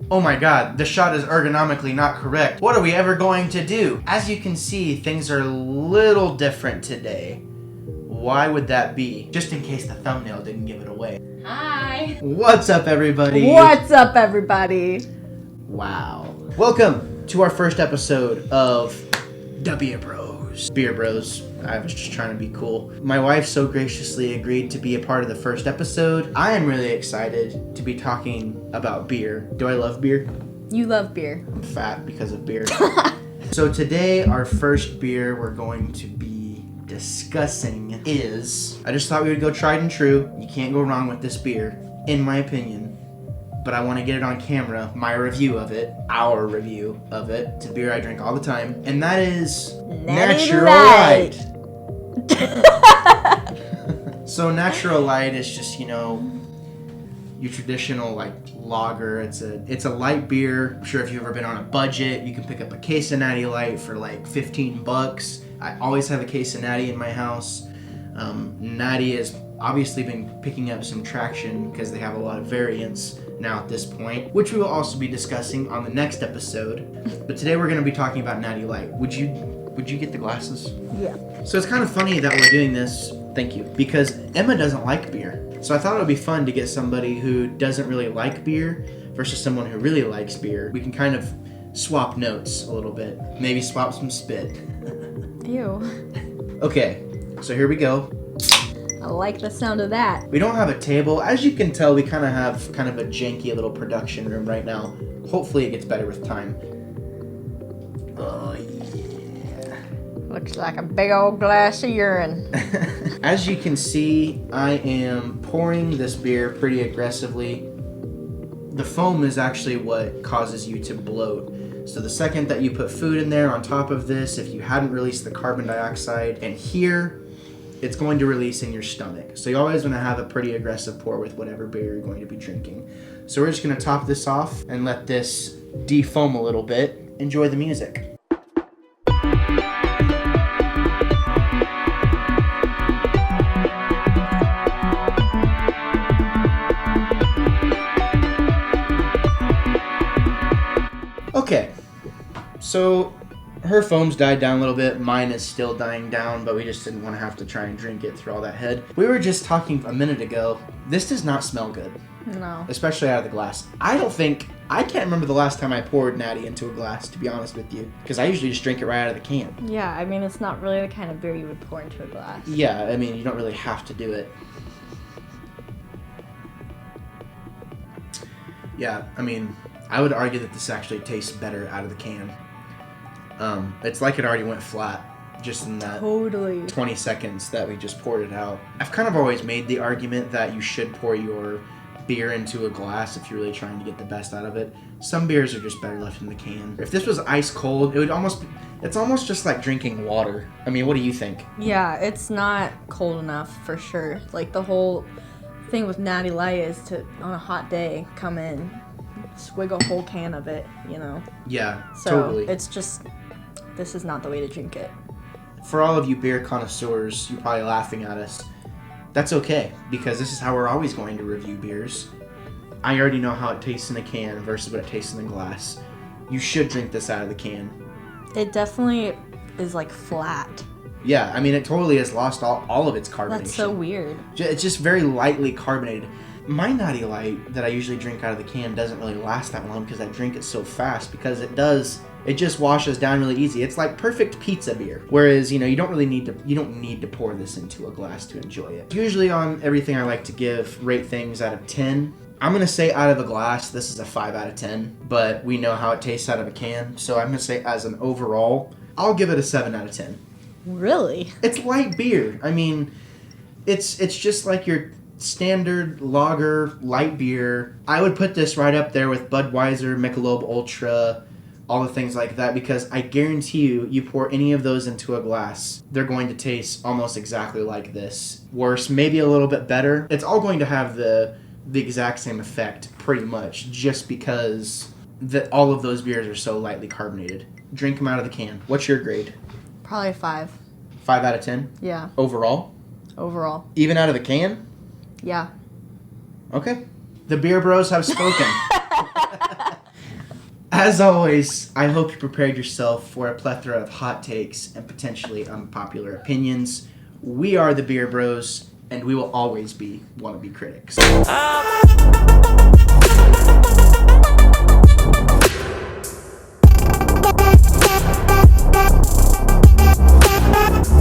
Oh my god, the shot is ergonomically not correct. What are we ever going to do? As you can see, things are a little different today. Why would that be? Just in case the thumbnail didn't give it away. Hi! What's up, everybody? What's up, everybody? Wow. Welcome to our first episode of The Beer Bros. Beer Bros. I was just trying to be cool. My wife so graciously agreed to be a part of the first episode. I am really excited to be talking about beer. Do I love beer? You love beer. I'm fat because of beer. So today, our first beer we're going to be discussing is... I just thought we would go tried and true. You can't go wrong with this beer, in my opinion. But I want to get it on camera, my review of it, our review of it. It's a beer I drink all the time. And that is... Natural Light. So Natural Light is just, your traditional like lager. It's a light beer. I'm sure if you've ever been on a budget, you can pick up a case of Natty Light for like $15. I always have a case of Natty in my house. Natty has obviously been picking up some traction because they have a lot of variants now at this point, which we will also be discussing on the next episode. But today we're going to be talking about Natty Light. Would you get the glasses? Yeah. So it's kind of funny that we're doing this, thank you, because Emma doesn't like beer. So I thought it would be fun to get somebody who doesn't really like beer versus someone who really likes beer. We can kind of swap notes a little bit. Maybe swap some spit. Ew. Okay, so here we go. I like the sound of that. We don't have a table. As you can tell, we kind of have kind of a janky little production room right now. Hopefully it gets better with time. Oh, yeah. Looks like a big old glass of urine. As you can see, I am pouring this beer pretty aggressively. The foam is actually what causes you to bloat. So the second that you put food in there on top of this, if you hadn't released the carbon dioxide, and here, it's going to release in your stomach. So you always want to have a pretty aggressive pour with whatever beer you're going to be drinking. So we're just going to top this off and let this defoam a little bit. Enjoy the music. Okay, so her foam's died down a little bit. Mine is still dying down, but we just didn't want to have to try and drink it through all that head. We were just talking a minute ago. This does not smell good. No. Especially out of the glass. I can't remember the last time I poured Natty into a glass, to be honest with you. Because I usually just drink it right out of the can. Yeah, I mean, it's not really the kind of beer you would pour into a glass. Yeah, I mean, you don't really have to do it. Yeah, I mean, I would argue that this actually tastes better out of the can. It's like it already went flat just in that Totally. 20 seconds that we just poured it out. I've kind of always made the argument that you should pour your beer into a glass if you're really trying to get the best out of it. Some beers are just better left in the can. If this was ice cold, it's almost just like drinking water. I mean, what do you think? Yeah, it's not cold enough for sure. Like the whole thing with Natty Light is to, on a hot day, come in, swig a whole can of it, Yeah, So totally. it's just, this is not the way to drink it. For all of you beer connoisseurs, you're probably laughing at us. That's okay, because this is how we're always going to review beers. I already know how it tastes in a can versus what it tastes in a glass. You should drink this out of the can. It definitely is like flat. Yeah, I mean, it totally has lost all of its carbonation. That's so weird. It's just very lightly carbonated. My Natty Light that I usually drink out of the can doesn't really last that long because I drink it so fast, because it just washes down really easy. It's like perfect pizza beer. Whereas, you don't need to pour this into a glass to enjoy it. Usually on everything I like to rate things out of 10. I'm going to say out of a glass, this is a 5 out of 10, but we know how it tastes out of a can. So I'm going to say as an overall, I'll give it a 7 out of 10. Really? It's light beer. I mean, it's just like your standard lager light beer. I would put this right up there with Budweiser, Michelob Ultra, all the things like that, because I guarantee you pour any of those into a glass, they're going to taste almost exactly like this. Worse, maybe a little bit better. It's all going to have the exact same effect, pretty much, just because all of those beers are so lightly carbonated. Drink them out of the can. What's your grade? Probably 5. 5 out of 10? Yeah. Overall? Overall. Even out of the can? Yeah. Okay. The Beer Bros have spoken. As always, I hope you prepared yourself for a plethora of hot takes and potentially unpopular opinions. We are the Beer Bros, and we will always be wannabe critics.